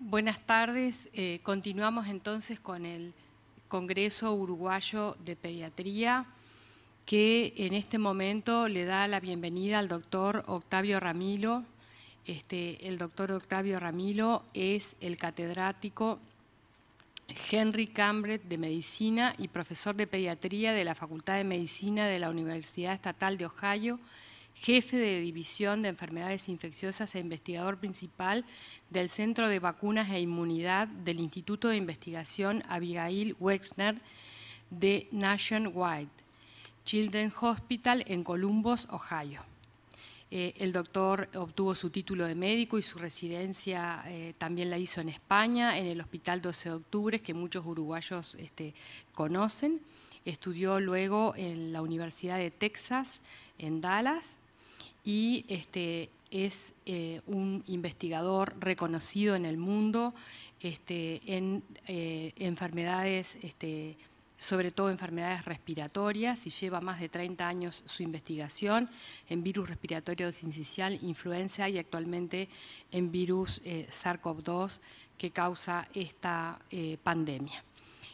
Buenas tardes. Continuamos entonces con el Congreso Uruguayo de Pediatría, que en este momento le da la bienvenida al doctor Octavio Ramilo. El doctor Octavio Ramilo es el catedrático Henry Cambret de Medicina y profesor de Pediatría de la Facultad de Medicina de la Universidad Estatal de Ohio, jefe de División de Enfermedades Infecciosas e investigador principal del Centro de Vacunas e Inmunidad del Instituto de Investigación Abigail Wexner de Nationwide Children's Hospital en Columbus, Ohio. El doctor obtuvo su título de médico y su residencia también la hizo en España, en el Hospital 12 de Octubre, que muchos uruguayos conocen. Estudió luego en la Universidad de Texas, en Dallas, y es un investigador reconocido en el mundo en enfermedades, sobre todo enfermedades respiratorias, y lleva más de 30 años su investigación en virus respiratorio sincicial, influenza y actualmente en virus SARS-CoV-2 que causa esta pandemia.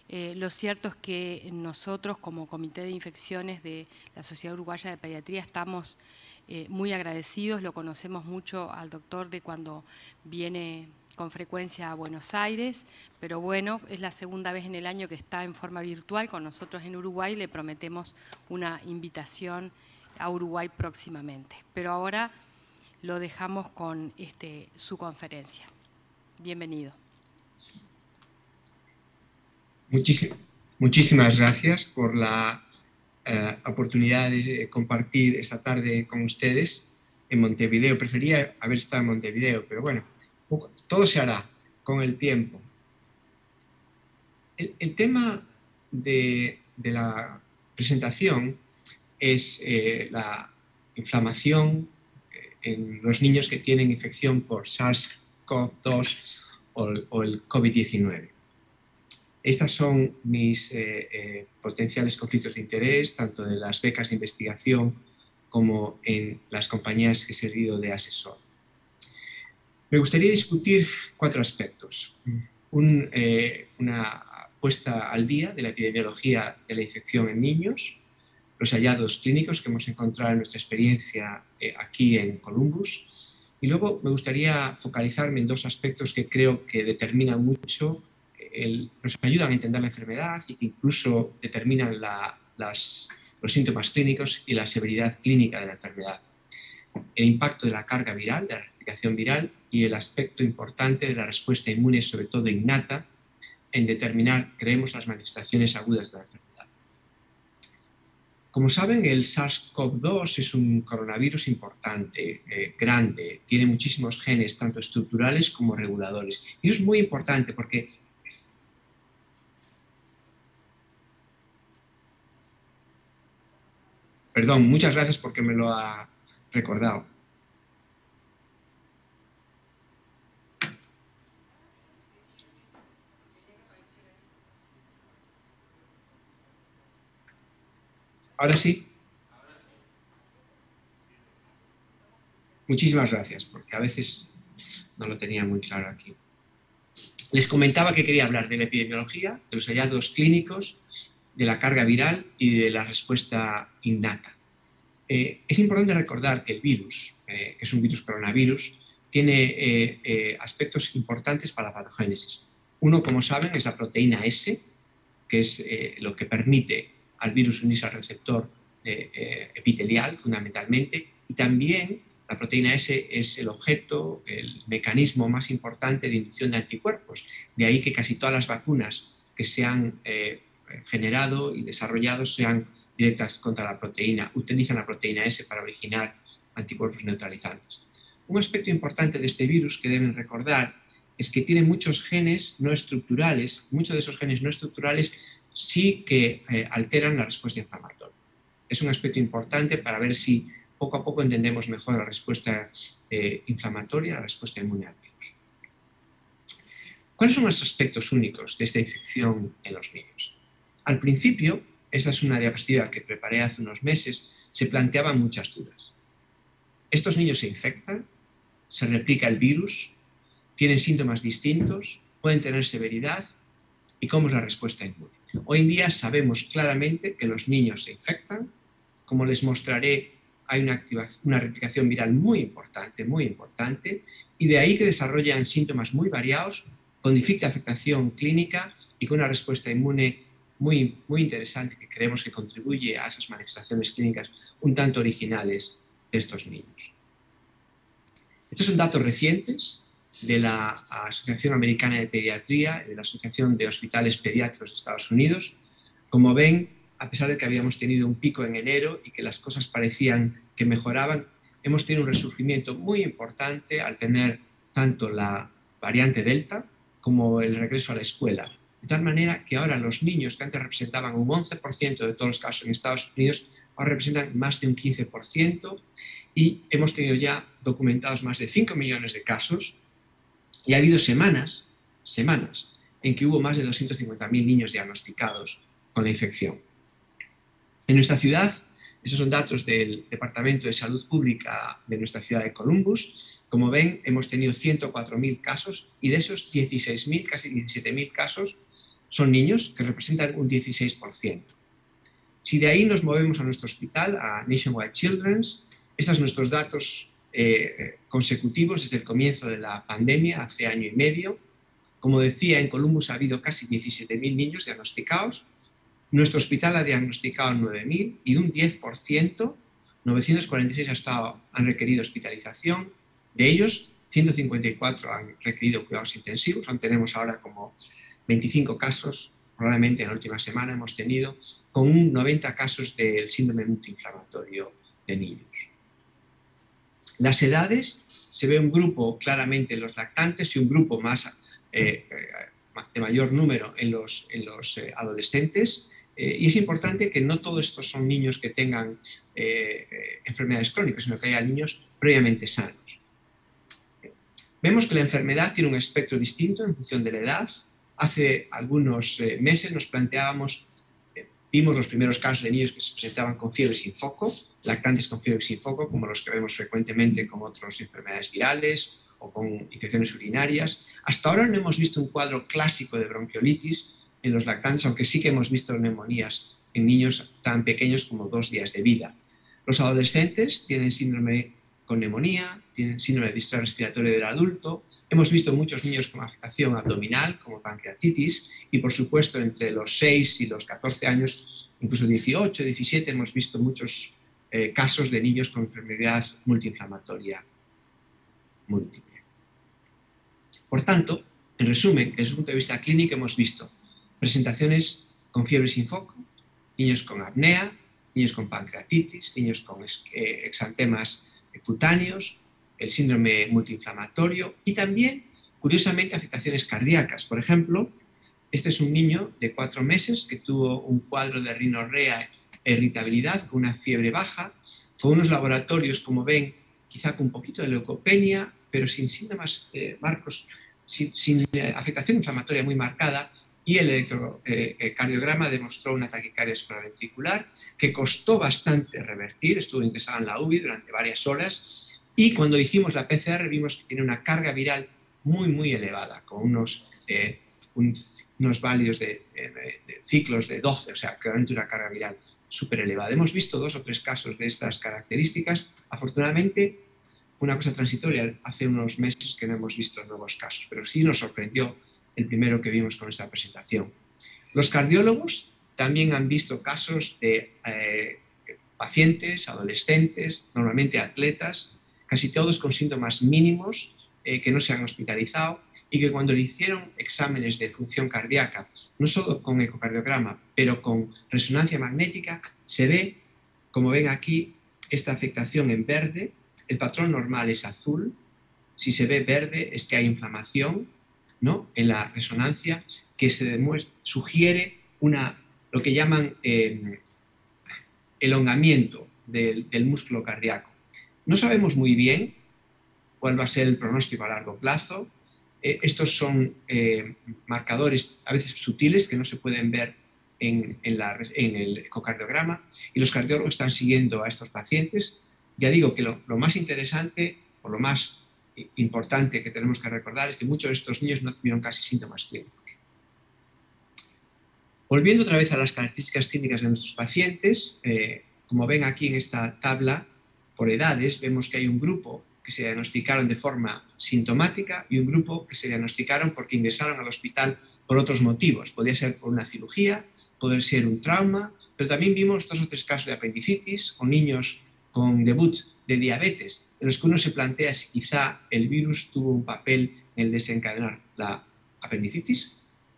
Lo cierto es que nosotros, como Comité de Infecciones de la Sociedad Uruguaya de Pediatría, estamos muy agradecidos. Lo conocemos mucho al doctor de cuando viene con frecuencia a Buenos Aires, pero bueno, es la segunda vez en el año que está en forma virtual con nosotros en Uruguay. Le prometemos una invitación a Uruguay próximamente. Pero ahora lo dejamos con su conferencia. Bienvenido. Muchísimas gracias por la oportunidad de compartir esta tarde con ustedes en Montevideo. Prefería haber estado en Montevideo, pero bueno, todo se hará con el tiempo. El tema de la presentación es la inflamación en los niños que tienen infección por SARS-CoV-2 o el COVID-19. Estas son mis potenciales conflictos de interés, tanto de las becas de investigación como en las compañías que he servido de asesor. Me gustaría discutir 4 aspectos. Una puesta al día de la epidemiología de la infección en niños, los hallazgos clínicos que hemos encontrado en nuestra experiencia aquí en Columbus, y luego me gustaría focalizarme en 2 aspectos que creo que determinan mucho, nos ayudan a entender la enfermedad y que incluso determinan los síntomas clínicos y la severidad clínica de la enfermedad. El impacto de la carga viral, de la replicación viral, y el aspecto importante de la respuesta inmune, sobre todo innata, en determinar, creemos, las manifestaciones agudas de la enfermedad. Como saben, el SARS-CoV-2 es un coronavirus importante, grande, tiene muchísimos genes, tanto estructurales como reguladores. Y eso es muy importante porque perdón, muchas gracias porque me lo ha recordado. ¿Ahora sí? Muchísimas gracias, porque a veces no lo tenía muy claro aquí. Les comentaba que quería hablar de la epidemiología, de los hallazgos clínicos, de la carga viral y de la respuesta innata. Es importante recordar que el virus, que es un virus coronavirus, tiene aspectos importantes para la patogénesis. Uno, como saben, es la proteína S, que es lo que permite al virus unirse al receptor epitelial, fundamentalmente, y también la proteína S es el objeto, el mecanismo más importante de inducción de anticuerpos. De ahí que casi todas las vacunas que se han generado y desarrollado sean directas contra la proteína, utilizan la proteína S para originar anticuerpos neutralizantes. Un aspecto importante de este virus que deben recordar es que tiene muchos genes no estructurales, muchos de esos genes no estructurales sí que alteran la respuesta inflamatoria. Es un aspecto importante para ver si poco a poco entendemos mejor la respuesta inflamatoria, la respuesta inmune al virus. ¿Cuáles son los aspectos únicos de esta infección en los niños? Al principio, esta es una diapositiva que preparé hace unos meses, se planteaban muchas dudas. Estos niños se infectan, se replica el virus, tienen síntomas distintos, pueden tener severidad y cómo es la respuesta inmune. Hoy en día sabemos claramente que los niños se infectan. Como les mostraré, hay una replicación viral muy importante, y de ahí que desarrollan síntomas muy variados, con difícil afectación clínica y con una respuesta inmune muy interesante que creemos que contribuye a esas manifestaciones clínicas un tanto originales de estos niños. Estos son datos recientes de la Asociación Americana de Pediatría y de la Asociación de Hospitales Pediátricos de Estados Unidos. Como ven, a pesar de que habíamos tenido un pico en enero y que las cosas parecían que mejoraban, hemos tenido un resurgimiento muy importante al tener tanto la variante Delta como el regreso a la escuela. De tal manera que ahora los niños que antes representaban un 11% de todos los casos en Estados Unidos, ahora representan más de un 15%, y hemos tenido ya documentados más de 5 millones de casos, y ha habido semanas en que hubo más de 250.000 niños diagnosticados con la infección. En nuestra ciudad, esos son datos del Departamento de Salud Pública de nuestra ciudad de Columbus. Como ven, hemos tenido 104.000 casos, y de esos 16.000, casi 17.000 casos, son niños, que representan un 16%. Si de ahí nos movemos a nuestro hospital, a Nationwide Children's, estos son nuestros datos consecutivos desde el comienzo de la pandemia, hace año y medio. Como decía, en Columbus ha habido casi 17.000 niños diagnosticados. Nuestro hospital ha diagnosticado 9.000, y de un 10%, 946 han requerido hospitalización. De ellos, 154 han requerido cuidados intensivos. Aún tenemos ahora como 25 casos, probablemente en la última semana hemos tenido, con 90 casos del síndrome multiinflamatorio de niños. Las edades, se ve un grupo claramente en los lactantes y un grupo más de mayor número en los adolescentes, y es importante que no todos estos son niños que tengan enfermedades crónicas, sino que haya niños previamente sanos. Vemos que la enfermedad tiene un espectro distinto en función de la edad. Hace algunos meses nos planteábamos, vimos los primeros casos de niños que se presentaban con fiebre sin foco, lactantes con fiebre sin foco, como los que vemos frecuentemente con otras enfermedades virales o con infecciones urinarias. Hasta ahora no hemos visto un cuadro clásico de bronquiolitis en los lactantes, aunque sí que hemos visto neumonías en niños tan pequeños como 2 días de vida. Los adolescentes tienen síndrome con neumonía, tienen síndrome de distrés respiratorio del adulto. Hemos visto muchos niños con afectación abdominal, como pancreatitis, y por supuesto entre los 6 y los 14 años, incluso 18, 17, hemos visto muchos casos de niños con enfermedad multiinflamatoria múltiple. Por tanto, en resumen, desde un punto de vista clínico hemos visto presentaciones con fiebre sin foco, niños con apnea, niños con pancreatitis, niños con exantemas cutáneos, el síndrome multiinflamatorio y también, curiosamente, afectaciones cardíacas. Por ejemplo, este es un niño de 4 meses que tuvo un cuadro de rinorrea e irritabilidad con una fiebre baja, con unos laboratorios, como ven, quizá con un poquito de leucopenia, pero sin síntomas marcos, sin afectación inflamatoria muy marcada, y el electrocardiograma demostró una taquicardia supraventricular que costó bastante revertir, estuvo ingresado en la UBI durante varias horas, y cuando hicimos la PCR vimos que tiene una carga viral muy elevada, con unos válidos de ciclos de 12, o sea, claramente una carga viral súper elevada. Hemos visto 2 o 3 casos de estas características. Afortunadamente, fue una cosa transitoria. Hace unos meses que no hemos visto nuevos casos, pero sí nos sorprendió el primero que vimos con esta presentación. Los cardiólogos también han visto casos de pacientes, adolescentes, normalmente atletas, casi todos con síntomas mínimos que no se han hospitalizado y que cuando le hicieron exámenes de función cardíaca, no solo con ecocardiograma, pero con resonancia magnética, se ve, como ven aquí, esta afectación en verde. El patrón normal es azul. Si se ve verde es que hay inflamación, ¿no?, en la resonancia, que sugiere lo que llaman elongamiento del músculo cardíaco. No sabemos muy bien cuál va a ser el pronóstico a largo plazo. Estos son marcadores a veces sutiles que no se pueden ver en el ecocardiograma, y los cardiólogos están siguiendo a estos pacientes. Ya digo que lo más interesante o lo más importante que tenemos que recordar es que muchos de estos niños no tuvieron casi síntomas clínicos. Volviendo otra vez a las características clínicas de nuestros pacientes, como ven aquí en esta tabla, por edades, vemos que hay un grupo que se diagnosticaron de forma sintomática y un grupo que se diagnosticaron porque ingresaron al hospital por otros motivos. Podría ser por una cirugía, puede ser un trauma, pero también vimos 2 o 3 casos de apendicitis o niños con debut de diabetes, en los que uno se plantea si quizá el virus tuvo un papel en el desencadenar la apendicitis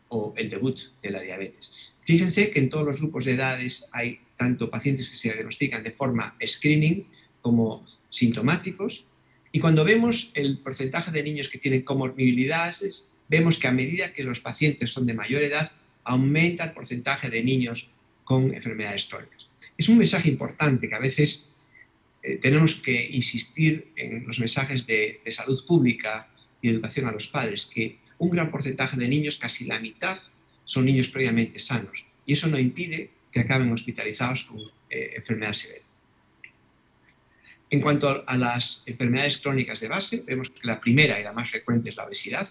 o el debut de la diabetes. Fíjense que en todos los grupos de edades hay tanto pacientes que se diagnostican de forma screening como sintomáticos, y cuando vemos el porcentaje de niños que tienen comorbilidades, vemos que a medida que los pacientes son de mayor edad, aumenta el porcentaje de niños con enfermedades crónicas. Es un mensaje importante que a veces tenemos que insistir en los mensajes de salud pública y educación a los padres, que un gran porcentaje de niños, casi la mitad, son niños previamente sanos, y eso no impide que acaben hospitalizados con enfermedad severa. En cuanto a las enfermedades crónicas de base, vemos que la primera y la más frecuente es la obesidad,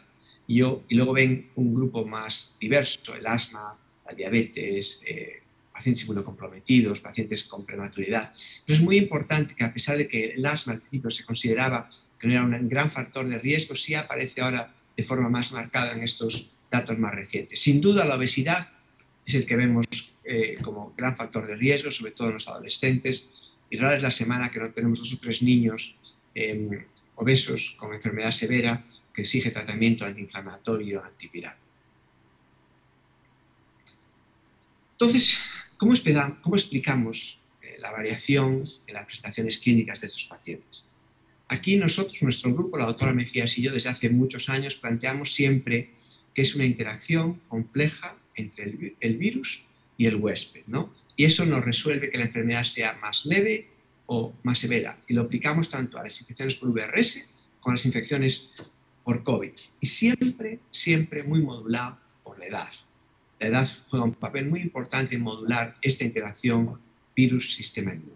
y luego ven un grupo más diverso, el asma, la diabetes, pacientes inmunocomprometidos, pacientes con prematuridad. Pero es muy importante que, a pesar de que el asma al principio se consideraba que no era un gran factor de riesgo, sí aparece ahora de forma más marcada en estos datos más recientes. Sin duda, la obesidad es el que vemos como gran factor de riesgo, sobre todo en los adolescentes, y rara es la semana que no tenemos 2 o 3 niños obesos con enfermedad severa que exige tratamiento antiinflamatorio, antiviral. Entonces, ¿cómo explicamos la variación en las presentaciones clínicas de estos pacientes? Aquí nosotros, nuestro grupo, la doctora Mejías y yo, desde hace muchos años planteamos siempre que es una interacción compleja entre el virus y el huésped, ¿no? Y eso nos resuelve que la enfermedad sea más leve o más severa. Y lo aplicamos tanto a las infecciones por VRS como a las infecciones por COVID. Y siempre muy modulado por la edad. La edad juega un papel muy importante en modular esta interacción virus-sistema inmune.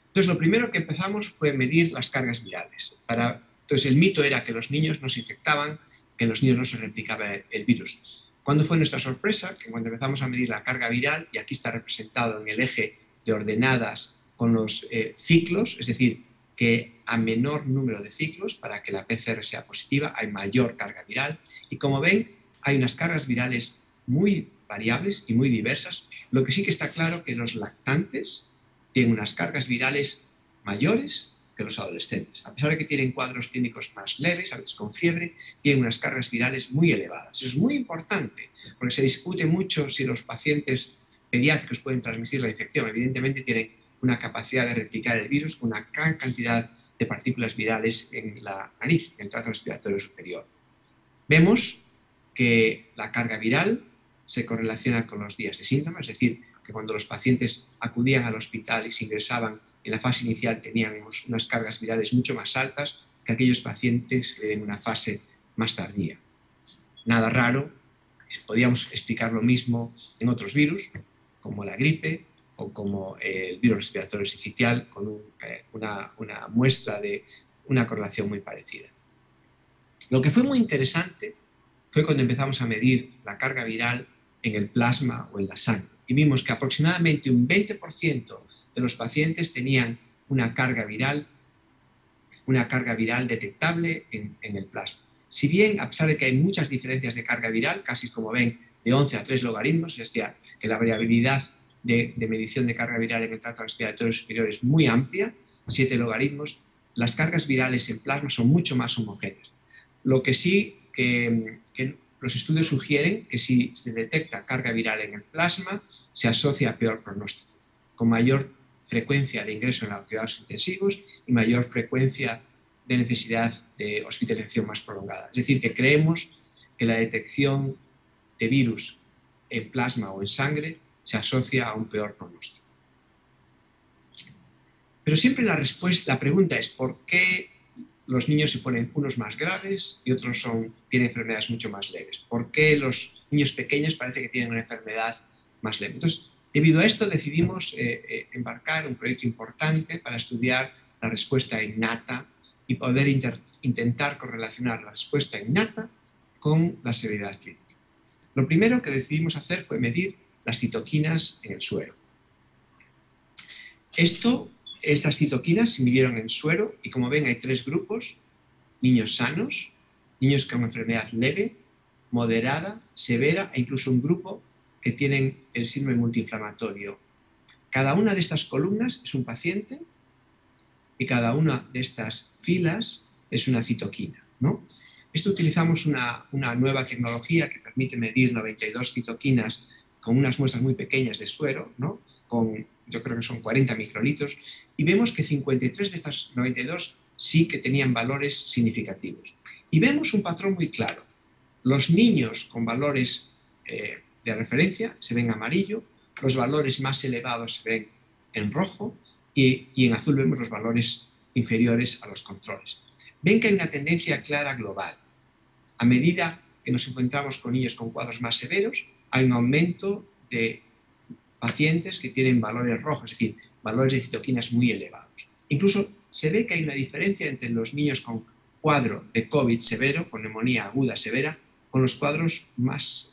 Entonces, lo primero que empezamos fue medir las cargas virales. Entonces, el mito era que los niños no se infectaban, que en los niños no se replicaba el virus. ¿Cuándo fue nuestra sorpresa? Que cuando empezamos a medir la carga viral, y aquí está representado en el eje de ordenadas con los ciclos, es decir, que a menor número de ciclos, para que la PCR sea positiva, hay mayor carga viral. Y como ven, hay unas cargas virales muy variables y muy diversas. Lo que sí que está claro que los lactantes tienen unas cargas virales mayores que los adolescentes. A pesar de que tienen cuadros clínicos más leves, a veces con fiebre, tienen unas cargas virales muy elevadas. Eso es muy importante, porque se discute mucho si los pacientes pediátricos pueden transmitir la infección. Evidentemente tienen una capacidad de replicar el virus con una gran cantidad de partículas virales en la nariz, en el tracto respiratorio superior. Vemos que la carga viral se correlaciona con los días de síntomas, es decir, que cuando los pacientes acudían al hospital y se ingresaban en la fase inicial teníamos unas cargas virales mucho más altas que aquellos pacientes en una fase más tardía. Nada raro, podríamos explicar lo mismo en otros virus, como la gripe o como el virus respiratorio sincitial, con una muestra de una correlación muy parecida. Lo que fue muy interesante fue cuando empezamos a medir la carga viral en el plasma o en la sangre. Y vimos que aproximadamente un 20% de los pacientes tenían una carga viral detectable en el plasma. Si bien, a pesar de que hay muchas diferencias de carga viral, casi como ven, de 11 a 3 logaritmos, es decir, que la variabilidad de medición de carga viral en el tracto respiratorio superior es muy amplia, 7 logaritmos, las cargas virales en plasma son mucho más homogéneas. Lo que sí que los estudios sugieren que si se detecta carga viral en el plasma, se asocia a peor pronóstico, con mayor frecuencia de ingreso en los cuidados intensivos y mayor frecuencia de necesidad de hospitalización más prolongada. Es decir, que creemos que la detección de virus en plasma o en sangre se asocia a un peor pronóstico. Pero siempre la pregunta es ¿por qué los niños se ponen unos más graves y otros tienen enfermedades mucho más leves? ¿Por qué los niños pequeños parece que tienen una enfermedad más leve? Entonces, debido a esto decidimos embarcar un proyecto importante para estudiar la respuesta innata y poder intentar correlacionar la respuesta innata con la severidad clínica. Lo primero que decidimos hacer fue medir las citoquinas en el suero. Estas citoquinas se midieron en suero y, como ven, hay 3 grupos: niños sanos, niños con enfermedad leve, moderada, severa e incluso un grupo que tienen el síndrome multiinflamatorio. Cada una de estas columnas es un paciente y cada una de estas filas es una citoquina, ¿no? Esto utilizamos una nueva tecnología que permite medir 92 citoquinas con unas muestras muy pequeñas de suero, ¿no? Yo creo que son 40 microlitros, y vemos que 53 de estas 92 sí que tenían valores significativos. Y vemos un patrón muy claro. Los niños con valores de referencia se ven amarillo, los valores más elevados se ven en rojo y en azul vemos los valores inferiores a los controles. Ven que hay una tendencia clara global. A medida que nos encontramos con niños con cuadros más severos, hay un aumento de pacientes que tienen valores rojos, es decir, valores de citoquinas muy elevados. Incluso se ve que hay una diferencia entre los niños con cuadro de COVID severo, con neumonía aguda severa, con los cuadros más,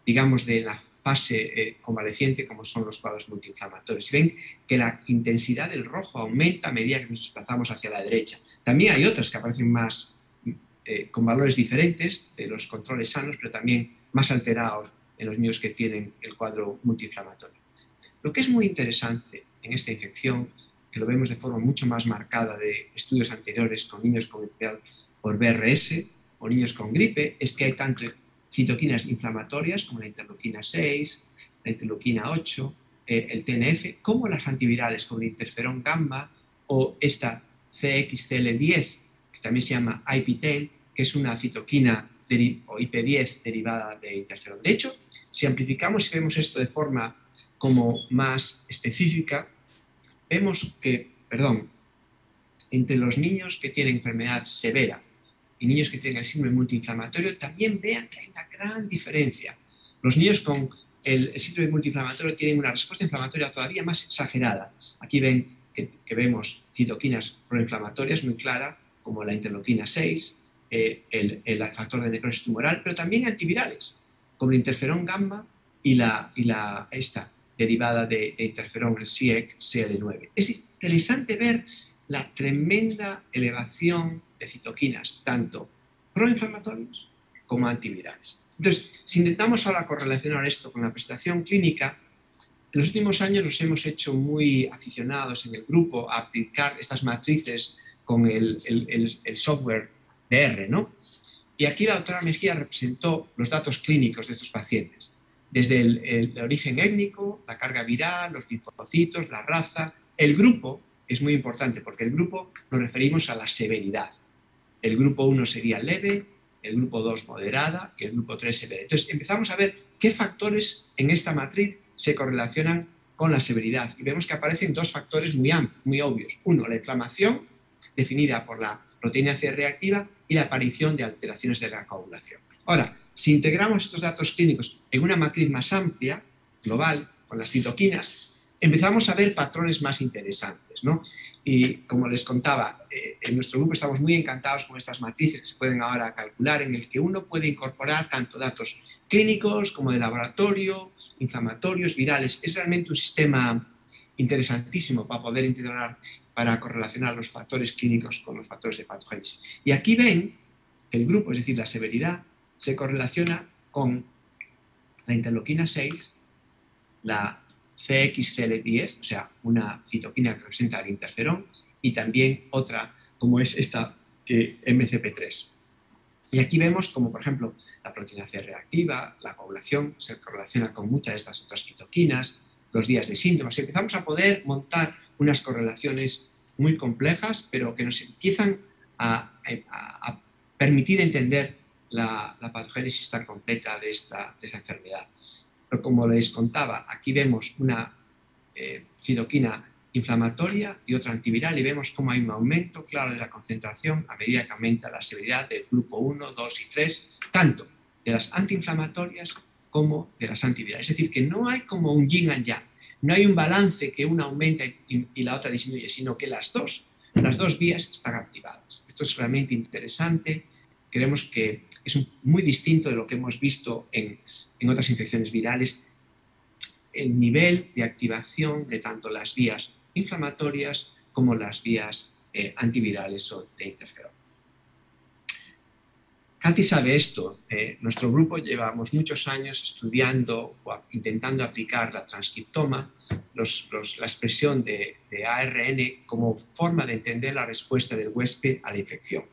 digamos, de la fase convaleciente, como son los cuadros multiinflamatorios. Ven que la intensidad del rojo aumenta a medida que nos desplazamos hacia la derecha. También hay otras que aparecen más con valores diferentes de los controles sanos, pero también más alterados en los niños que tienen el cuadro multiinflamatorio. Lo que es muy interesante en esta infección, que lo vemos de forma mucho más marcada de estudios anteriores con niños con enfermedad por BRS o niños con gripe, es que hay tanto citoquinas inflamatorias como la interleuquina 6, la interleuquina 8, el TNF, como las antivirales como el interferón gamma o esta CXCL10, que también se llama IP10, que es una citoquina o IP10 derivada de interferón. De hecho, si amplificamos y vemos esto de forma como más específica, vemos que, entre los niños que tienen enfermedad severa y niños que tienen el síndrome multiinflamatorio, también vean que hay una gran diferencia. Los niños con el síndrome multiinflamatorio tienen una respuesta inflamatoria todavía más exagerada. Aquí ven que vemos citoquinas proinflamatorias muy claras, como la interleuquina 6, el factor de necrosis tumoral, pero también antivirales, como el interferón gamma y esta derivada de interferón, el CXCL9. Es interesante ver la tremenda elevación de citoquinas, tanto proinflamatorias como antivirales. Entonces, si intentamos ahora correlacionar esto con la presentación clínica, en los últimos años nos hemos hecho muy aficionados en el grupo a aplicar estas matrices con el software DR, ¿no? Y aquí la doctora Mejía representó los datos clínicos de estos pacientes, desde el origen étnico, la carga viral, los linfocitos, la raza. El grupo es muy importante porque el grupo nos referimos a la severidad. El grupo 1 sería leve, el grupo 2 moderada y el grupo 3 severa. Entonces empezamos a ver qué factores en esta matriz se correlacionan con la severidad y vemos que aparecen 2 factores muy obvios. Uno, la inflamación, definida por la proteína C reactiva, y la aparición de alteraciones de la coagulación. Ahora, si integramos estos datos clínicos en una matriz más amplia, global, con las citoquinas, empezamos a ver patrones más interesantes, ¿no? Y como les contaba, en nuestro grupo estamos muy encantados con estas matrices que se pueden ahora calcular, en el que uno puede incorporar tanto datos clínicos como de laboratorio, inflamatorios, virales. Es realmente un sistema interesantísimo para poder integrar, para correlacionar los factores clínicos con los factores de patogénesis. Y aquí ven que el grupo, es decir, la severidad, se correlaciona con la interleuquina 6, la CXCL10, o sea, una citoquina que representa el interferón, y también otra como es esta MCP3. Y aquí vemos como, por ejemplo, la proteína C reactiva, la coagulación, se correlaciona con muchas de estas otras citoquinas, los días de síntomas. Y empezamos a poder montar unas correlaciones muy complejas, pero que nos empiezan a permitir entender la patogénesis tan completa de esta enfermedad. Pero como les contaba, aquí vemos una citoquina inflamatoria y otra antiviral y vemos cómo hay un aumento claro de la concentración a medida que aumenta la severidad del grupo 1, 2 y 3, tanto de las antiinflamatorias como de las antivirales. Es decir, que no hay como un yin and yang, no hay un balance que una aumenta y la otra disminuye, sino que las dos las dos vías están activadas. Esto es realmente interesante. Creemos que es muy distinto de lo que hemos visto en otras infecciones virales. El nivel de activación de tanto las vías inflamatorias como las vías antivirales o de interferón. Katy sabe esto. Nuestro grupo llevamos muchos años estudiando o intentando aplicar la transcriptoma, la expresión de ARN como forma de entender la respuesta del huésped a la infección.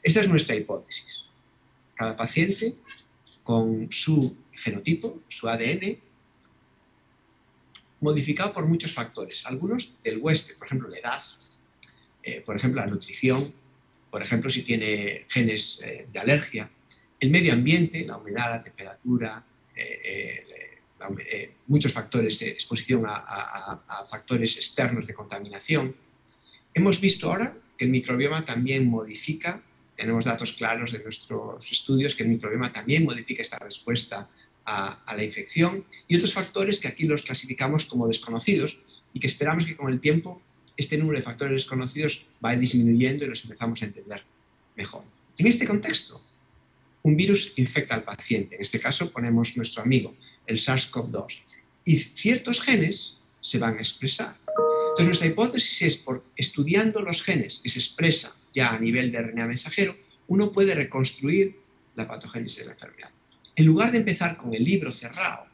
Esta es nuestra hipótesis. Cada paciente con su genotipo, su ADN, modificado por muchos factores, algunos del huésped, por ejemplo, la edad, por ejemplo, la nutrición, por ejemplo, si tiene genes de alergia, el medio ambiente, la humedad, la temperatura, muchos factores de exposición a factores externos de contaminación. Hemos visto ahora que el microbioma también modifica, tenemos datos claros de nuestros estudios, que el microbioma también modifica esta respuesta a la infección, y otros factores que aquí los clasificamos como desconocidos y que esperamos que con el tiempo este número de factores desconocidos va disminuyendo y los empezamos a entender mejor. En este contexto, un virus infecta al paciente. En este caso ponemos nuestro amigo, el SARS-CoV-2. Y ciertos genes se van a expresar. Entonces nuestra hipótesis es, por estudiando los genes que se expresan ya a nivel de RNA mensajero, uno puede reconstruir la patogénesis de la enfermedad. En lugar de empezar con el libro cerrado,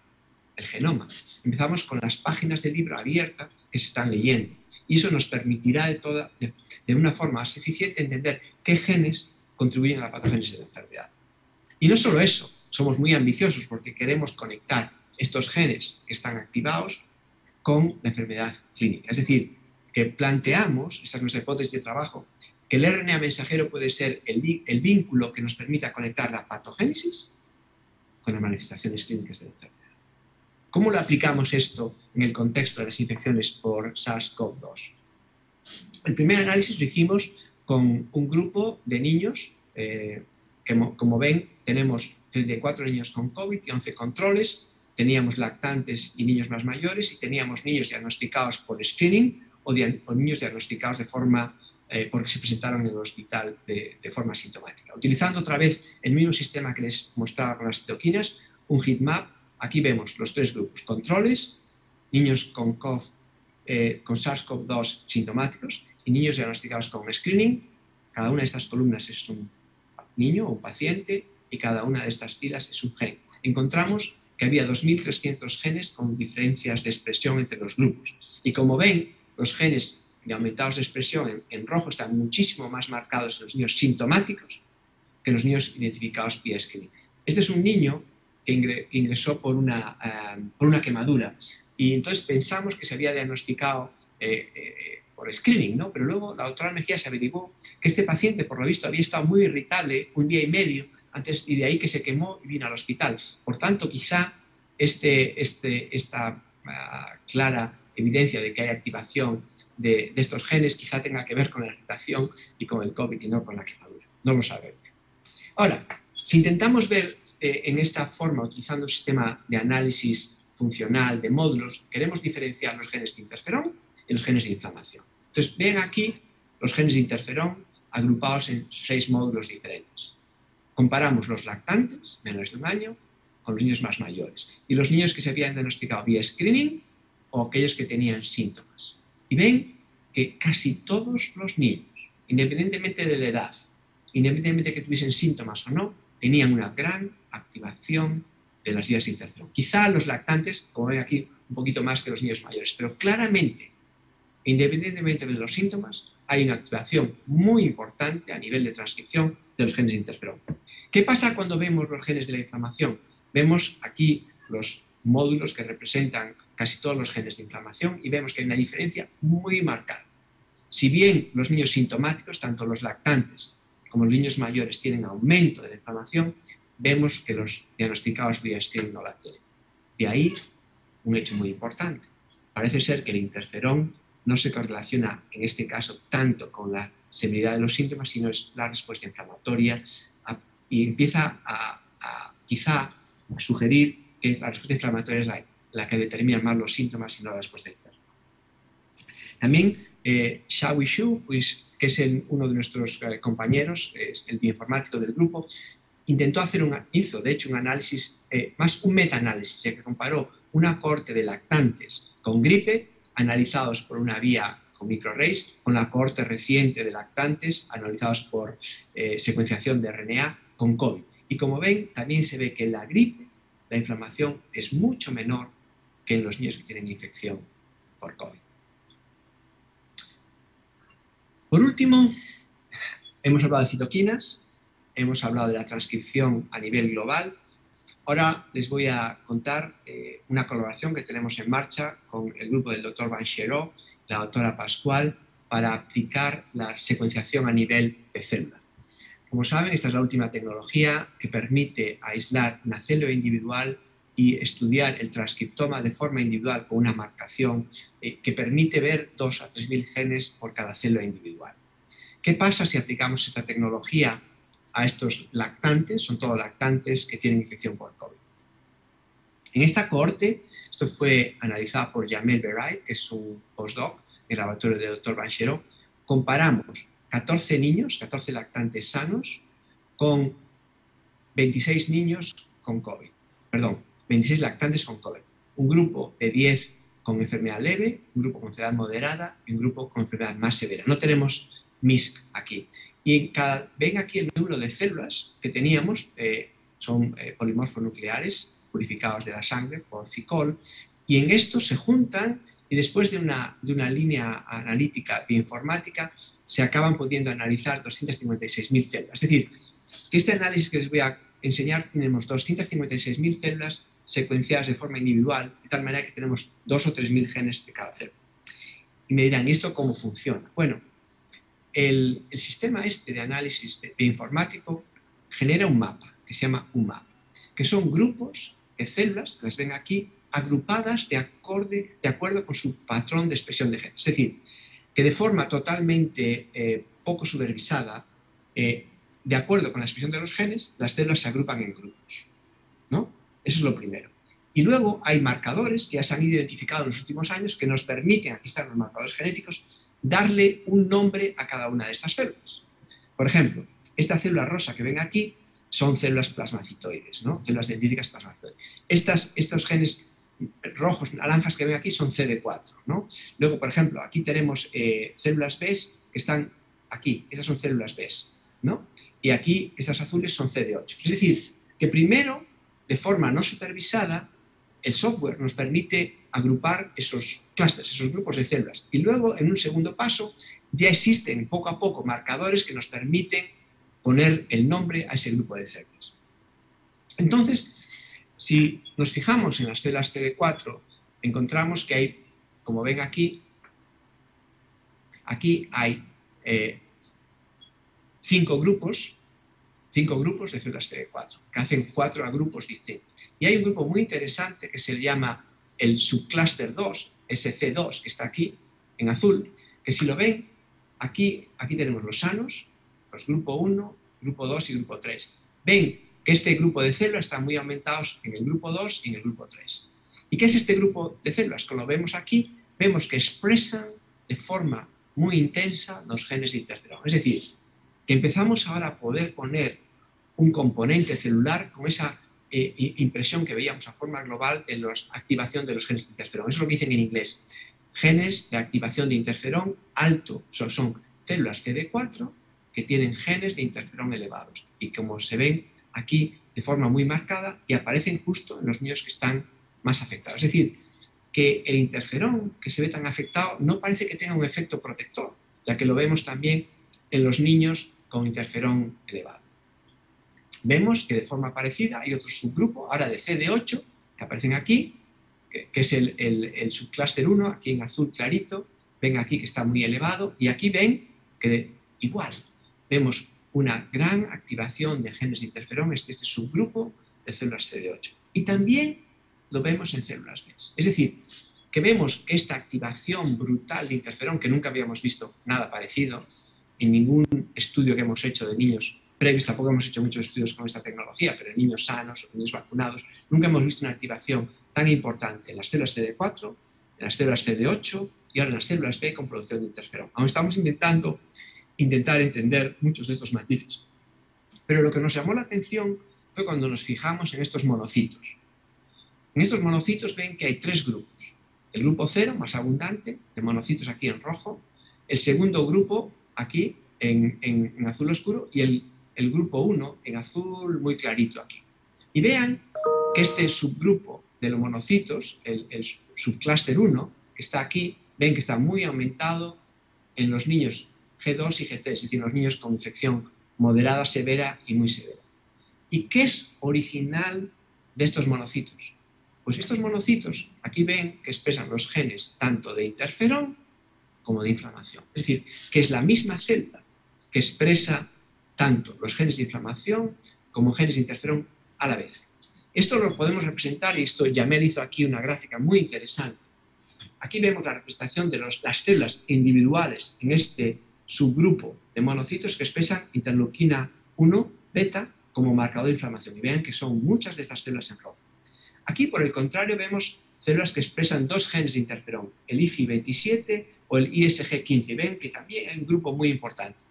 el genoma, empezamos con las páginas del libro abiertas que se están leyendo. Y eso nos permitirá de una forma más eficiente entender qué genes contribuyen a la patogénesis de la enfermedad. Y no solo eso, somos muy ambiciosos porque queremos conectar estos genes que están activados con la enfermedad clínica. Es decir, que planteamos, esta es nuestra hipótesis de trabajo, que el RNA mensajero puede ser el vínculo que nos permita conectar la patogénesis con las manifestaciones clínicas de la enfermedad. ¿Cómo lo aplicamos esto en el contexto de las infecciones por SARS-CoV-2? El primer análisis lo hicimos con un grupo de niños, que como ven tenemos 34 niños con COVID y 11 controles, teníamos lactantes y niños más mayores y teníamos niños diagnosticados por screening o niños diagnosticados de forma, porque se presentaron en el hospital de forma sintomática. Utilizando otra vez el mismo sistema que les mostraba con las citoquinas, un heatmap. Aquí vemos los tres grupos, controles, niños con SARS-CoV-2 sintomáticos y niños diagnosticados con screening. Cada una de estas columnas es un niño o un paciente y cada una de estas filas es un gen. Encontramos que había 2.300 genes con diferencias de expresión entre los grupos. Y como ven, los genes de aumentados de expresión en rojo están muchísimo más marcados en los niños sintomáticos que en los niños identificados vía screening. Este es un niño que ingresó por una quemadura y entonces pensamos que se había diagnosticado por screening, ¿no? Pero luego la doctora Mejía se averiguó que este paciente, por lo visto, había estado muy irritable un día y medio antes y de ahí que se quemó y vino al hospital. Por tanto, quizá esta clara evidencia de que hay activación de estos genes quizá tenga que ver con la irritación y con el COVID y no con la quemadura. No lo sabemos. Ahora, si intentamos ver en esta forma, utilizando un sistema de análisis funcional de módulos, queremos diferenciar los genes de interferón y los genes de inflamación. Entonces, ven aquí los genes de interferón agrupados en 6 módulos diferentes. Comparamos los lactantes, menos de un año, con los niños más mayores. Y los niños que se habían diagnosticado vía screening o aquellos que tenían síntomas. Y ven que casi todos los niños, independientemente de la edad, independientemente de que tuviesen síntomas o no, tenían una gran activación de las vías de interferón. Quizá los lactantes, como ven aquí, un poquito más que los niños mayores, pero claramente, independientemente de los síntomas, hay una activación muy importante a nivel de transcripción de los genes de interferón. ¿Qué pasa cuando vemos los genes de la inflamación? Vemos aquí los módulos que representan casi todos los genes de inflamación y vemos que hay una diferencia muy marcada. Si bien los niños sintomáticos, tanto los lactantes como los niños mayores, tienen aumento de la inflamación, vemos que los diagnosticados vía screening no la tienen. De ahí un hecho muy importante. Parece ser que el interferón no se correlaciona en este caso tanto con la severidad de los síntomas, sino es la respuesta inflamatoria y empieza quizá a sugerir que la respuesta inflamatoria es la que determina más los síntomas y no la respuesta interna. También Xiaowei Xu, pues, que es uno de nuestros compañeros, es el bioinformático del grupo, hizo de hecho un análisis, más un metaanálisis, ya que comparó una cohorte de lactantes con gripe, analizados por una vía con microarrays, con la cohorte reciente de lactantes, analizados por secuenciación de RNA con COVID. Y como ven, también se ve que en la gripe la inflamación es mucho menor que en los niños que tienen infección por COVID. Por último, hemos hablado de citoquinas, hemos hablado de la transcripción a nivel global. Ahora les voy a contar una colaboración que tenemos en marcha con el grupo del doctor Banchero, la doctora Pascual, para aplicar la secuenciación a nivel de célula. Como saben, esta es la última tecnología que permite aislar una célula individual y estudiar el transcriptoma de forma individual con una marcación que permite ver 2 a 3.000 genes por cada célula individual. ¿Qué pasa si aplicamos esta tecnología a estos lactantes? Son todos lactantes que tienen infección por COVID. En esta cohorte, esto fue analizado por Jamel Berait, que es un postdoc en el laboratorio del Dr. Banchero, comparamos 14 niños, 14 lactantes sanos, con 26 niños con COVID. Perdón, 26 lactantes con COVID. Un grupo de 10 con enfermedad leve, un grupo con enfermedad moderada y un grupo con enfermedad más severa. No tenemos MISC aquí. Y ven aquí el número de células que teníamos, son polimorfos nucleares purificados de la sangre por FICOL, y en estos se juntan y después de una línea analítica bioinformática se acaban pudiendo analizar 256.000 células. Es decir, que este análisis que les voy a enseñar tenemos 256.000 células secuenciadas de forma individual, de tal manera que tenemos 2 o 3.000 genes de cada célula. Y me dirán, ¿y esto cómo funciona? Bueno, el sistema este de análisis bioinformático genera un mapa, que se llama UMAP, que son grupos de células, que las ven aquí, agrupadas de acuerdo con su patrón de expresión de genes. Es decir, que de forma totalmente poco supervisada, de acuerdo con la expresión de los genes, las células se agrupan en grupos, ¿no? Eso es lo primero. Y luego hay marcadores que ya se han identificado en los últimos años que nos permiten, aquí están los marcadores genéticos, darle un nombre a cada una de estas células. Por ejemplo, esta célula rosa que ven aquí son células plasmacitoides, ¿no? Células dendríticas plasmacitoides. Estos genes rojos, naranjas que ven aquí son CD4, ¿no? Luego, por ejemplo, aquí tenemos células B que están aquí, esas son células B, ¿no? Y aquí estas azules son CD8. Es decir, que primero, de forma no supervisada, el software nos permite agrupar esos clústeres, esos grupos de células. Y luego, en un segundo paso, ya existen poco a poco marcadores que nos permiten poner el nombre a ese grupo de células. Entonces, si nos fijamos en las células CD4, encontramos que hay, como ven aquí hay 5 grupos de células CD4, que hacen 4 grupos distintos. Y hay un grupo muy interesante que se llama el subclúster 2, SC2, que está aquí en azul, que si lo ven, aquí tenemos los sanos, los grupo 1, grupo 2 y grupo 3. Ven que este grupo de células están muy aumentados en el grupo 2 y en el grupo 3. ¿Y qué es este grupo de células? Como lo vemos aquí, vemos que expresan de forma muy intensa los genes de interferón. Es decir, que empezamos ahora a poder poner un componente celular con esa impresión que veíamos a forma global de la activación de los genes de interferón. Eso es lo que dicen en inglés. Genes de activación de interferón alto, son células CD4 que tienen genes de interferón elevados. Y como se ven aquí de forma muy marcada, y aparecen justo en los niños que están más afectados. Es decir, que el interferón que se ve tan afectado no parece que tenga un efecto protector, ya que lo vemos también en los niños con interferón elevado. Vemos que de forma parecida hay otro subgrupo, ahora de CD8, que aparecen aquí, que es el subclúster 1, aquí en azul clarito, ven aquí que está muy elevado, y aquí ven que igual, vemos una gran activación de genes de interferón, este subgrupo de células CD8. Y también lo vemos en células B. Es decir, que vemos esta activación brutal de interferón, que nunca habíamos visto nada parecido en ningún estudio que hemos hecho de niños previos, tampoco hemos hecho muchos estudios con esta tecnología, pero en niños sanos, en niños vacunados, nunca hemos visto una activación tan importante en las células CD4, en las células CD8 y ahora en las células B con producción de interferón. Aún estamos intentando entender muchos de estos matices. Pero lo que nos llamó la atención fue cuando nos fijamos en estos monocitos. En estos monocitos ven que hay tres grupos. El grupo 0, más abundante, de monocitos aquí en rojo. El segundo grupo aquí en azul oscuro y el grupo 1 en azul muy clarito aquí. Y vean que este subgrupo de los monocitos, el subclúster 1, que está aquí, ven que está muy aumentado en los niños G2 y G3, es decir, los niños con infección moderada, severa y muy severa. ¿Y qué es original de estos monocitos? Pues estos monocitos aquí ven que expresan los genes tanto de interferón como de inflamación. Es decir, que es la misma célula que expresa tanto los genes de inflamación como genes de interferón a la vez. Esto lo podemos representar, y esto Jamel hizo aquí una gráfica muy interesante. Aquí vemos la representación de las células individuales en este subgrupo de monocitos que expresan interleuquina 1 beta como marcador de inflamación. Y vean que son muchas de estas células en rojo. Aquí, por el contrario, vemos células que expresan dos genes de interferón, el IFI27 o el ISG15. Ven que también hay un grupo muy importante.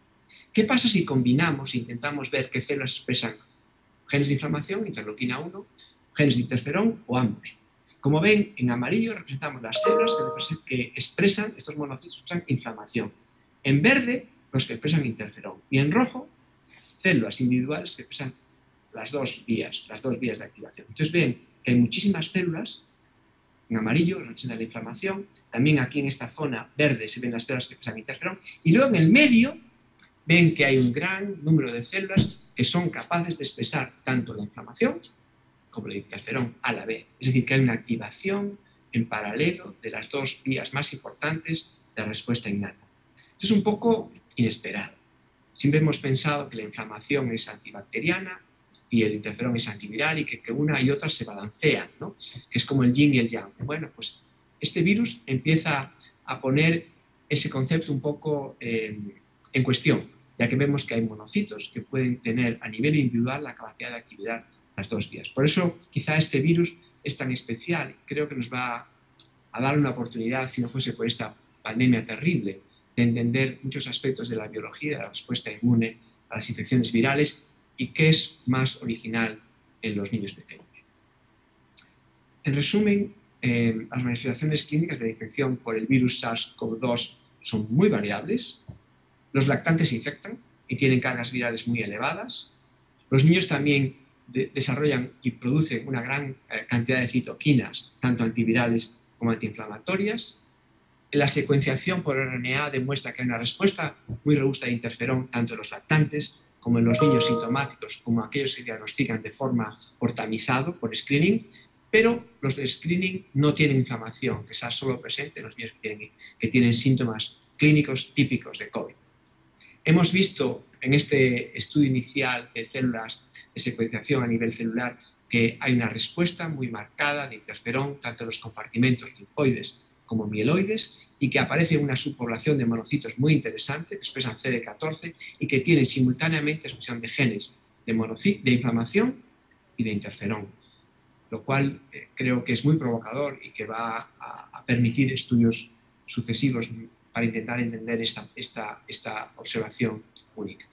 ¿Qué pasa si combinamos e intentamos ver qué células expresan genes de inflamación, interleuquina 1, genes de interferón o ambos? Como ven, en amarillo representamos las células que expresan, estos monocitos expresan inflamación. En verde, los que expresan interferón. Y en rojo, células individuales que expresan las dos vías de activación. Entonces ven que hay muchísimas células, en amarillo representa la inflamación, también aquí en esta zona verde se ven las células que expresan interferón, y luego en el medio ven que hay un gran número de células que son capaces de expresar tanto la inflamación como el interferón a la vez. Es decir, que hay una activación en paralelo de las dos vías más importantes de respuesta innata. Esto es un poco inesperado. Siempre hemos pensado que la inflamación es antibacteriana y el interferón es antiviral y que una y otra se balancean, ¿no? Que es como el yin y el yang. Bueno, pues este virus empieza a poner ese concepto un poco en cuestión, ya que vemos que hay monocitos que pueden tener a nivel individual la capacidad de activar las dos vías. Por eso quizá este virus es tan especial y creo que nos va a dar una oportunidad, si no fuese por esta pandemia terrible, de entender muchos aspectos de la biología, de la respuesta inmune a las infecciones virales y qué es más original en los niños pequeños. En resumen, las manifestaciones clínicas de la infección por el virus SARS-CoV-2 son muy variables. Los lactantes se infectan y tienen cargas virales muy elevadas. Los niños también desarrollan y producen una gran cantidad de citoquinas, tanto antivirales como antiinflamatorias. La secuenciación por RNA demuestra que hay una respuesta muy robusta de interferón tanto en los lactantes como en los niños sintomáticos, como aquellos que diagnostican de forma por tamizado, por screening, pero los de screening no tienen inflamación, que está solo presente en los niños que tienen síntomas clínicos típicos de COVID. Hemos visto en este estudio inicial de células de secuenciación a nivel celular que hay una respuesta muy marcada de interferón tanto en los compartimentos linfoides como mieloides y que aparece una subpoblación de monocitos muy interesante que expresan CD14 y que tienen simultáneamente expresión de genes de inflamación y de interferón, lo cual creo que es muy provocador y que va a permitir estudios sucesivos para intentar entender esta observación única.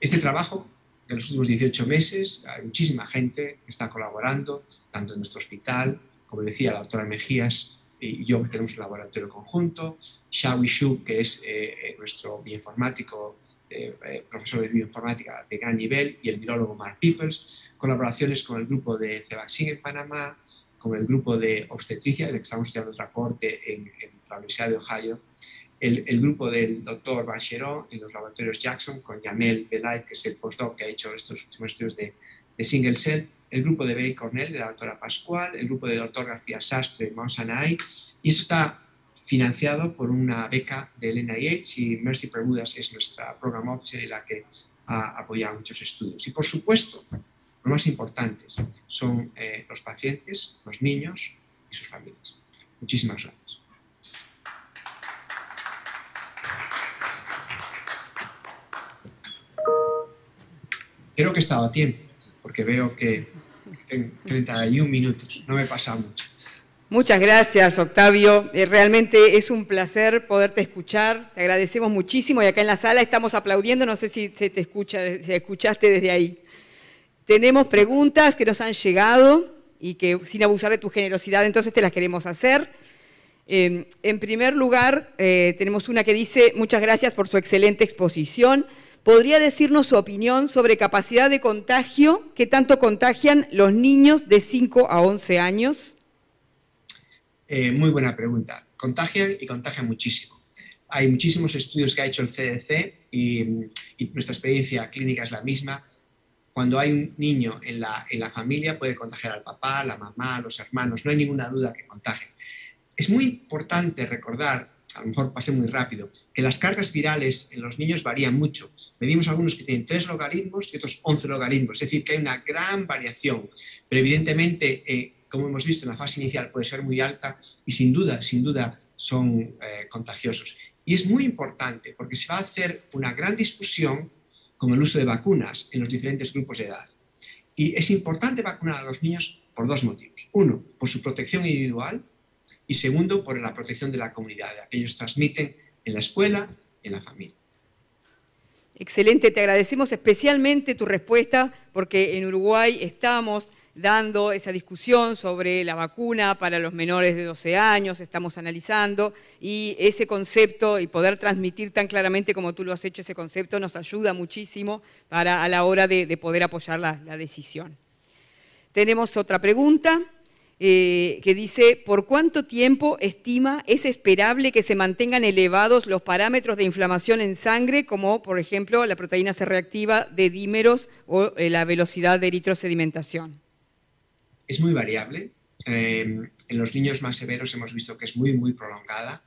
Este trabajo, en los últimos 18 meses, hay muchísima gente que está colaborando, tanto en nuestro hospital, como decía la doctora Mejías y yo, que tenemos un laboratorio conjunto, Xiaoyi Xu, que es nuestro bioinformático, profesor de bioinformática de gran nivel, y el virólogo Mark Peoples, colaboraciones con el grupo de Cevaxin en Panamá, con el grupo de obstetricia, del que estamos estudiando otra cohorte en la Universidad de Ohio, el grupo del doctor Bancheron en los laboratorios Jackson, con Jamel Belait, que es el postdoc que ha hecho estos últimos estudios de single cell, el grupo de Bay Cornell, de la doctora Pascual, el grupo del doctor García Sastre en Mount Sinai, y eso está financiado por una beca del NIH y Mercy Bermudas es nuestra program officer y la que ha apoyado muchos estudios. Y por supuesto, los más importantes son los pacientes, los niños y sus familias. Muchísimas gracias. Creo que he estado a tiempo, porque veo que tengo 31 minutos, no me he pasado mucho. Muchas gracias, Octavio. Realmente es un placer poderte escuchar. Te agradecemos muchísimo y acá en la sala estamos aplaudiendo. No sé si se te escucha, si escuchaste desde ahí. Tenemos preguntas que nos han llegado y que sin abusar de tu generosidad entonces te las queremos hacer. En primer lugar, tenemos una que dice: muchas gracias por su excelente exposición. ¿Podría decirnos su opinión sobre capacidad de contagio? ¿Qué tanto contagian los niños de 5 a 11 años? Muy buena pregunta. Contagian y contagian muchísimo. Hay muchísimos estudios que ha hecho el CDC y nuestra experiencia clínica es la misma. Cuando hay un niño en la familia puede contagiar al papá, la mamá, los hermanos, no hay ninguna duda que contagien. Es muy importante recordar, a lo mejor pasé muy rápido, que las cargas virales en los niños varían mucho. Medimos algunos que tienen 3 logaritmos y otros 11 logaritmos, es decir, que hay una gran variación, pero evidentemente, como hemos visto en la fase inicial, puede ser muy alta y sin duda son contagiosos. Y es muy importante porque se va a hacer una gran discusión con el uso de vacunas en los diferentes grupos de edad. Y es importante vacunar a los niños por 2 motivos. Uno, por su protección individual y segundo, por la protección de la comunidad, de que ellos transmiten en la escuela y en la familia. Excelente, te agradecemos especialmente tu respuesta porque en Uruguay estamos dando esa discusión sobre la vacuna para los menores de 12 años, estamos analizando, y ese concepto y poder transmitir tan claramente como tú lo has hecho, ese concepto nos ayuda muchísimo a la hora de poder apoyar la decisión. Tenemos otra pregunta que dice: ¿por cuánto tiempo estima es esperable que se mantengan elevados los parámetros de inflamación en sangre, como por ejemplo la proteína C reactiva de dímeros o la velocidad de eritrosedimentación? Es muy variable. En los niños más severos hemos visto que es muy prolongada.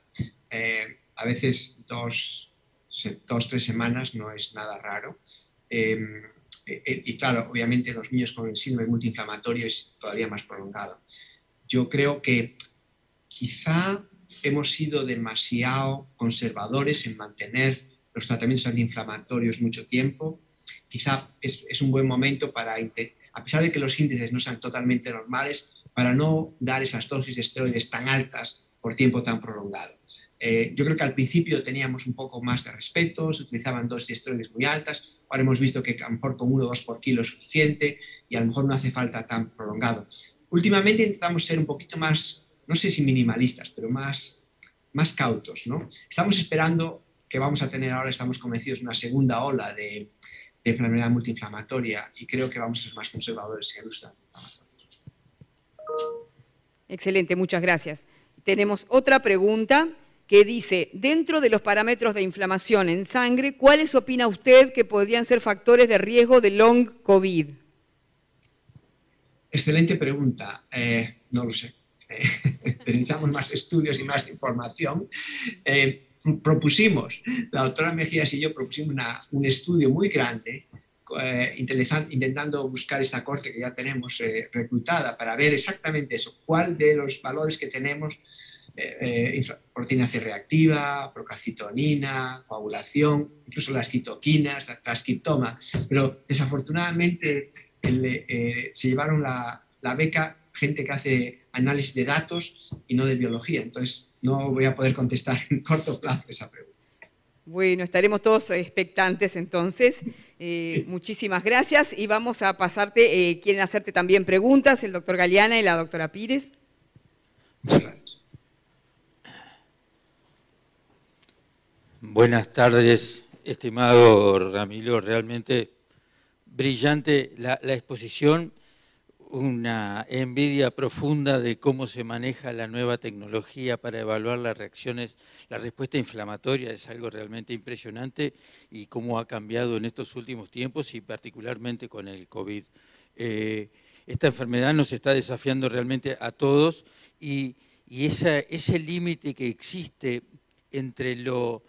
A veces 2-3 semanas no es nada raro. Y claro, obviamente en los niños con el síndrome multiinflamatorio es todavía más prolongado. Yo creo que quizá hemos sido demasiado conservadores en mantener los tratamientos antiinflamatorios mucho tiempo. Quizá es un buen momento para, a pesar de que los índices no sean totalmente normales, para no dar esas dosis de esteroides tan altas por tiempo tan prolongado. Yo creo que al principio teníamos un poco más de respeto, se utilizaban dosis de esteroides muy altas, ahora hemos visto que a lo mejor con 1 o 2 por kilo es suficiente y a lo mejor no hace falta tan prolongado. Últimamente intentamos ser un poquito más, no sé si minimalistas, pero más cautos, ¿no? Estamos esperando que vamos a tener ahora, estamos convencidos, una segunda ola de enfermedad multiinflamatoria y creo que vamos a ser más conservadores en el uso de antiinflamatorios. Excelente, muchas gracias. Tenemos otra pregunta que dice: dentro de los parámetros de inflamación en sangre, ¿cuáles opina usted que podrían ser factores de riesgo de long COVID? Excelente pregunta. No lo sé. Necesitamos más estudios y más información. La doctora Mejías y yo propusimos un estudio muy grande intentando buscar esa corte que ya tenemos reclutada para ver exactamente eso, cuál de los valores que tenemos, proteína C reactiva, procalcitonina, coagulación, incluso las citoquinas, la transcriptoma, pero desafortunadamente se llevaron la beca gente que hace análisis de datos y no de biología, entonces no voy a poder contestar en corto plazo esa pregunta. Bueno, estaremos todos expectantes entonces. Muchísimas gracias y vamos a pasarte, quieren hacerte también preguntas, el doctor Galeana y la doctora Pires. Muchas gracias. Buenas tardes, estimado Ramiro, realmente brillante la exposición, una envidia profunda de cómo se maneja la nueva tecnología para evaluar las reacciones, la respuesta inflamatoria, es algo realmente impresionante y cómo ha cambiado en estos últimos tiempos y particularmente con el COVID. Esta enfermedad nos está desafiando realmente a todos y ese límite que existe entre lo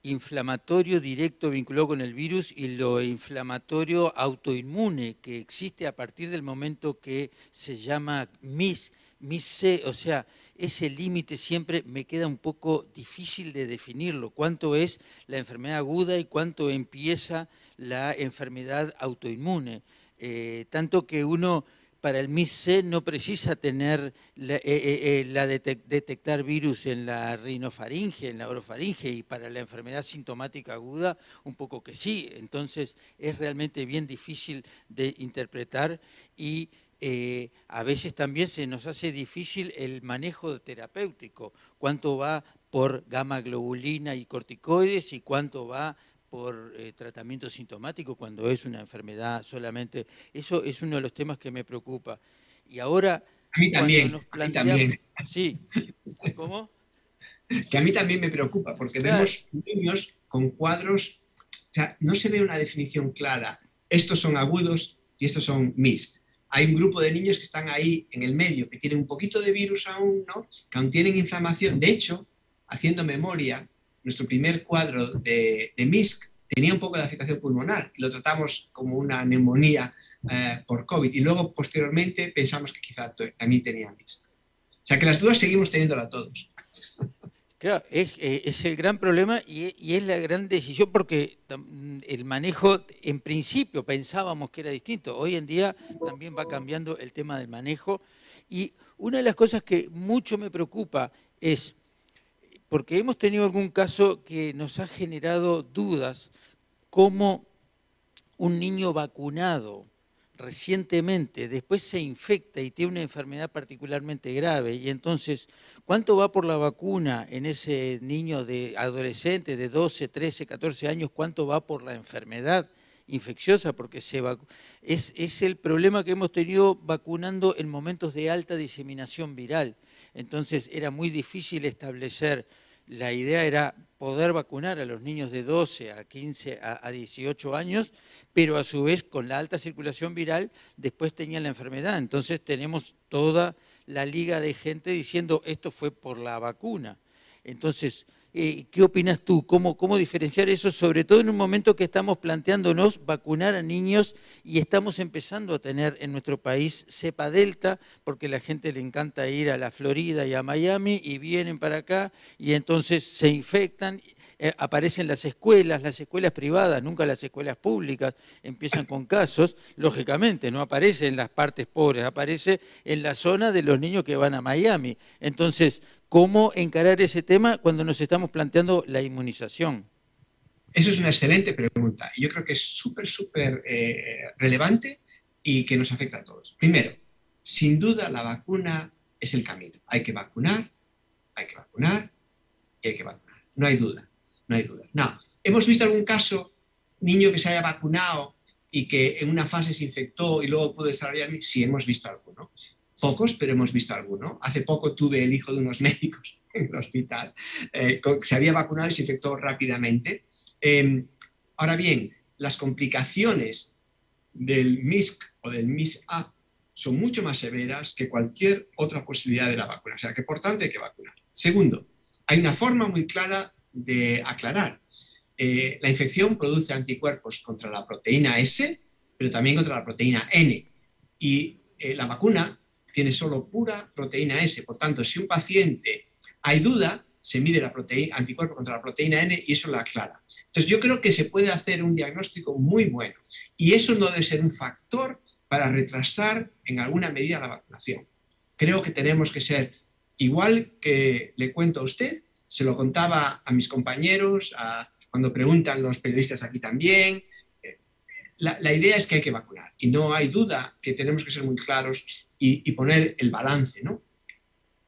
inflamatorio directo vinculado con el virus y lo inflamatorio autoinmune que existe a partir del momento que se llama MIS-C, o sea, ese límite siempre me queda un poco difícil de definirlo, cuánto es la enfermedad aguda y cuánto empieza la enfermedad autoinmune, tanto que uno para el MIS-C no precisa tener detectar virus en la rinofaringe, en la orofaringe, y para la enfermedad sintomática aguda un poco que sí. Entonces es realmente bien difícil de interpretar y a veces también se nos hace difícil el manejo terapéutico. ¿Cuánto va por gamma globulina y corticoides y cuánto va por tratamiento sintomático cuando es una enfermedad solamente? Eso es uno de los temas que me preocupa. Y ahora, a mí también, nos planteamos... a mí también. Sí, ¿cómo? Que a mí también me preocupa, porque claro, vemos niños con cuadros, o sea, no se ve una definición clara. Estos son agudos y estos son MISC. Hay un grupo de niños que están ahí en el medio, que tienen un poquito de virus aún, ¿no? Que aún tienen inflamación. De hecho, haciendo memoria, nuestro primer cuadro de MISC tenía un poco de afectación pulmonar y lo tratamos como una neumonía por COVID. Y luego, posteriormente, pensamos que quizá también tenía MISC. O sea, que las dudas seguimos teniéndolas todos. Claro, es el gran problema y es la gran decisión, porque el manejo, en principio pensábamos que era distinto. Hoy en día también va cambiando el tema del manejo. Y una de las cosas que mucho me preocupa es, porque hemos tenido algún caso que nos ha generado dudas, como un niño vacunado recientemente, después se infecta y tiene una enfermedad particularmente grave, y entonces, ¿cuánto va por la vacuna en ese niño de adolescente de 12, 13, 14 años? ¿Cuánto va por la enfermedad infecciosa? Porque es el problema que hemos tenido vacunando en momentos de alta diseminación viral. Entonces era muy difícil establecer, la idea era poder vacunar a los niños de 12 a 15 a 18 años, pero a su vez con la alta circulación viral después tenían la enfermedad. Entonces tenemos toda la liga de gente diciendo esto fue por la vacuna. Entonces, ¿qué opinas tú? ¿Cómo diferenciar eso? Sobre todo en un momento que estamos planteándonos vacunar a niños y estamos empezando a tener en nuestro país cepa delta, porque a la gente le encanta ir a la Florida y a Miami y vienen para acá y entonces se infectan. Aparecen las escuelas privadas, nunca las escuelas públicas, empiezan con casos, lógicamente, no aparece en las partes pobres, aparece en la zona de los niños que van a Miami. Entonces, ¿cómo encarar ese tema cuando nos estamos planteando la inmunización? Eso es una excelente pregunta. Yo creo que es súper relevante y que nos afecta a todos. Primero, sin duda la vacuna es el camino. Hay que vacunar y hay que vacunar. No hay duda. No hay duda. No. ¿Hemos visto algún caso, niño que se haya vacunado y que en una fase se infectó y luego pudo desarrollar? Sí, hemos visto alguno. Pocos, pero hemos visto alguno. Hace poco tuve el hijo de unos médicos en el hospital, se había vacunado y se infectó rápidamente. Ahora bien, las complicaciones del MISC o del MIS-A son mucho más severas que cualquier otra posibilidad de la vacuna. O sea, que por tanto hay que vacunar. Segundo, hay una forma muy clara de aclarar. La infección produce anticuerpos contra la proteína S, pero también contra la proteína N. Y la vacuna tiene solo pura proteína S. Por tanto, si un paciente hay duda, se mide la anticuerpo contra la proteína N y eso la aclara. Entonces, yo creo que se puede hacer un diagnóstico muy bueno. Y eso no debe ser un factor para retrasar en alguna medida la vacunación. Creo que tenemos que ser, igual que le cuento a usted, se lo contaba a mis compañeros, cuando preguntan los periodistas aquí también. La idea es que hay que vacunar y no hay duda que tenemos que ser muy claros y poner el balance, ¿no?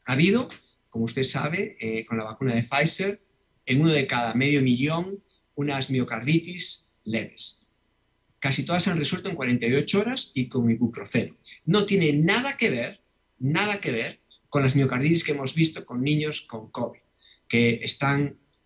Ha habido, como usted sabe, con la vacuna de Pfizer, en uno de cada 500.000 unas miocarditis leves. Casi todas se han resuelto en 48 horas y con ibuprofeno. No tiene nada que ver con las miocarditis que hemos visto con niños con COVID, que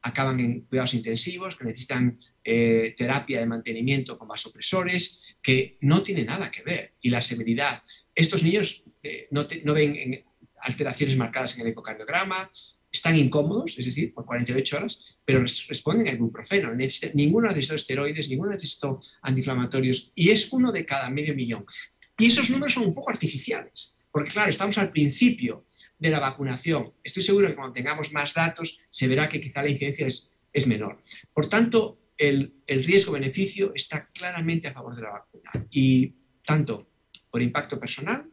acaban en cuidados intensivos, que necesitan terapia de mantenimiento con vasopresores, que no tiene nada que ver. Y la severidad, estos niños no ven alteraciones marcadas en el ecocardiograma, están incómodos, es decir, por 48 horas, pero responden a ibuprofeno. Ninguno necesita esteroides, ninguno necesita antiinflamatorios, y es uno de cada 500.000. Y esos números son un poco artificiales, porque claro, estamos al principio de la vacunación. Estoy seguro que cuando tengamos más datos se verá que quizá la incidencia es menor. Por tanto, el riesgo-beneficio está claramente a favor de la vacuna. Y tanto por impacto personal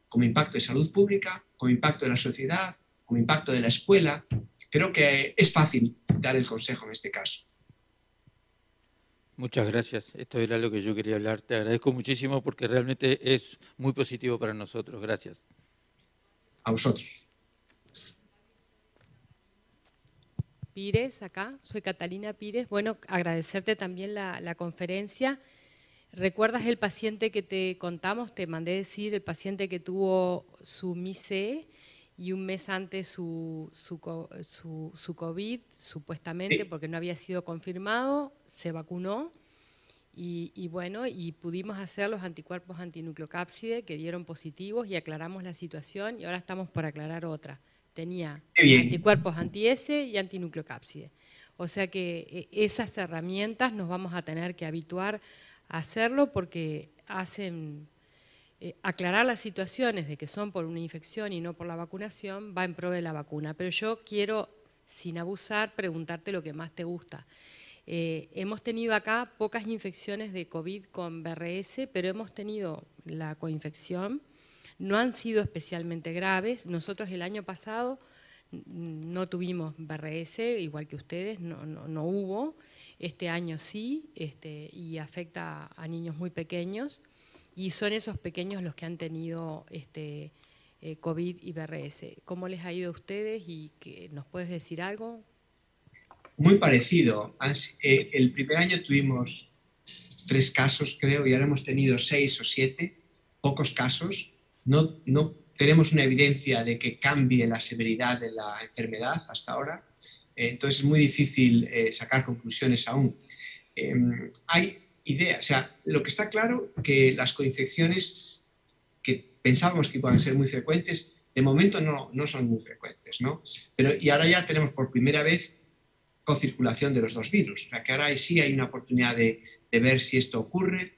como impacto de salud pública, como impacto de la sociedad, como impacto de la escuela. Creo que es fácil dar el consejo en este caso. Muchas gracias. Esto era lo que yo quería hablar. Te agradezco muchísimo porque realmente es muy positivo para nosotros. Gracias. A vosotros. Pires, acá, soy Catalina Pires. Bueno, agradecerte también la conferencia. ¿Recuerdas el paciente que te contamos? Te mandé decir el paciente que tuvo su MICE y un mes antes su COVID, supuestamente, porque no había sido confirmado, se vacunó y bueno, y pudimos hacer los anticuerpos antinucleocápside que dieron positivos y aclaramos la situación y ahora estamos por aclarar otra. Tenía anticuerpos anti-S y antinucleocápside. O sea que esas herramientas nos vamos a tener que habituar a hacerlo porque hacen aclarar las situaciones de que son por una infección y no por la vacunación, va en pro de la vacuna. Pero yo quiero, sin abusar, preguntarte lo que más te gusta. Hemos tenido acá pocas infecciones de COVID con BRS, pero hemos tenido la coinfección. No han sido especialmente graves. Nosotros el año pasado no tuvimos BRS, igual que ustedes, no hubo. Este año sí, y afecta a niños muy pequeños. Y son esos pequeños los que han tenido COVID y BRS. ¿Cómo les ha ido a ustedes y nos puedes decir algo? Muy parecido. El primer año tuvimos 3 casos, creo, y ahora hemos tenido 6 o 7, pocos casos. No tenemos una evidencia de que cambie la severidad de la enfermedad hasta ahora. Entonces es muy difícil sacar conclusiones aún. Hay idea, o sea, lo que está claro que las coinfecciones que pensábamos que iban a ser muy frecuentes, de momento no son muy frecuentes, ¿no? Y ahora ya tenemos por primera vez cocirculación de los 2 virus, o sea que ahora sí hay una oportunidad de ver si esto ocurre,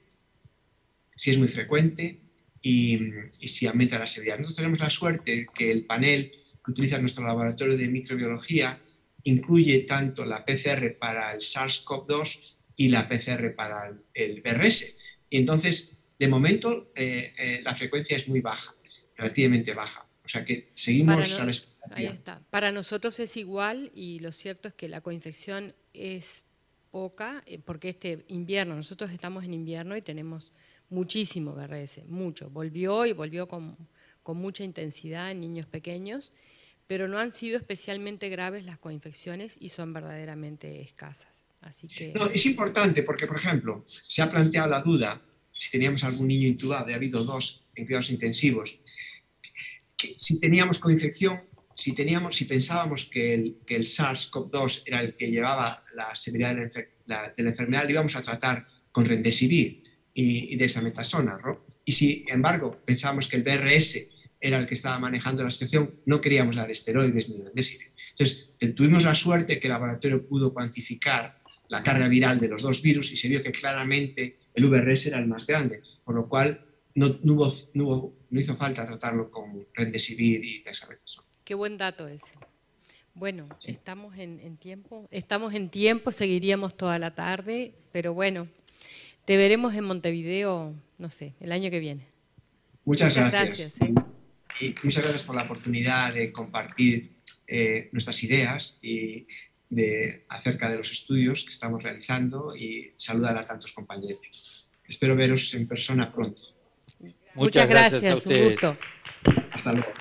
si es muy frecuente y si aumenta la severidad. Nosotros tenemos la suerte que el panel que utiliza nuestro laboratorio de microbiología incluye tanto la PCR para el SARS-CoV-2 y la PCR para el BRS. Y entonces, de momento, la frecuencia es muy baja, relativamente baja. O sea que seguimos a la expectativa. Ahí está. Para nosotros es igual y lo cierto es que la coinfección es poca, porque este invierno, nosotros estamos en invierno y tenemos muchísimo BRS, mucho. Volvió con mucha intensidad en niños pequeños, pero no han sido especialmente graves las coinfecciones y son verdaderamente escasas. Así que... No, es importante porque, por ejemplo, se ha planteado la duda, si teníamos algún niño intubado, ha habido 2 en cuidados intensivos, que si teníamos coinfección, si pensábamos que el SARS-CoV-2 era el que llevaba la severidad de la enfermedad, lo íbamos a tratar con remdesivir y dexametasona, ¿no? Y si, en embargo, pensábamos que el BRS era el que estaba manejando la situación, no queríamos dar esteroides ni remdesivir. Entonces, tuvimos la suerte que el laboratorio pudo cuantificar la carga viral de los 2 virus y se vio que claramente el VRS era el más grande, por lo cual no hizo falta tratarlo con remdesivir y dexametasona. Qué buen dato ese. Bueno, sí. Estamos en tiempo, seguiríamos toda la tarde, pero bueno, te veremos en Montevideo, no sé, el año que viene. Muchas gracias. Y muchas gracias por la oportunidad de compartir nuestras ideas y acerca de los estudios que estamos realizando y saludar a tantos compañeros. Espero veros en persona pronto. Muchas gracias, un gusto. Hasta luego.